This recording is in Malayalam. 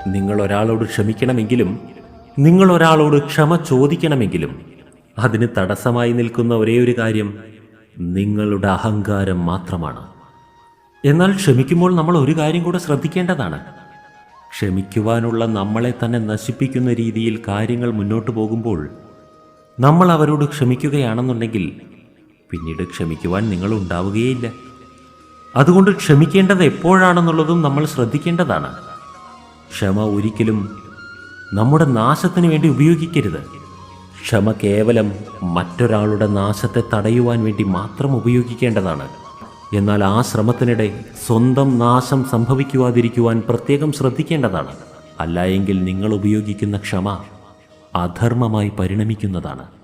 നിങ്ങൾ ഒരാളോട് ക്ഷമിക്കണമെങ്കിലും നിങ്ങൾ ഒരാളോട് ക്ഷമ ചോദിക്കണമെങ്കിലും അതിന് തടസ്സമായി നിൽക്കുന്ന ഒരേയൊരു കാര്യം നിങ്ങളുടെ അഹങ്കാരം മാത്രമാണ്. എന്നാൽ ക്ഷമിക്കുമ്പോൾ നമ്മൾ ഒരു കാര്യം കൂടെ ശ്രദ്ധിക്കേണ്ടതാണ്. ക്ഷമിക്കുവാനുള്ള നമ്മളെ തന്നെ നശിപ്പിക്കുന്ന രീതിയിൽ കാര്യങ്ങൾ മുന്നോട്ട് പോകുമ്പോൾ നമ്മൾ അവരോട് ക്ഷമിക്കുകയാണെന്നുണ്ടെങ്കിൽ പിന്നീട് ക്ഷമിക്കുവാൻ നിങ്ങൾ ഉണ്ടാവുകയില്ല. അതുകൊണ്ട് ക്ഷമിക്കേണ്ടത് എപ്പോഴാണെന്നുള്ളതും നമ്മൾ ശ്രദ്ധിക്കേണ്ടതാണ്. ക്ഷമ ഒരിക്കലും നമ്മുടെ നാശത്തിന് വേണ്ടി ഉപയോഗിക്കരുത്. ക്ഷമ കേവലം മറ്റൊരാളുടെ നാശത്തെ തടയുവാൻ വേണ്ടി മാത്രം ഉപയോഗിക്കേണ്ടതാണ്. എന്നാൽ ആ ശ്രമത്തിനിടെ സ്വന്തം നാശം സംഭവിക്കുവാതിരിക്കുവാൻ പ്രത്യേകം ശ്രദ്ധിക്കേണ്ടതാണ്. അല്ലായെങ്കിൽ നിങ്ങൾ ഉപയോഗിക്കുന്ന ക്ഷമ അധർമ്മമായി പരിണമിക്കുന്നതാണ്.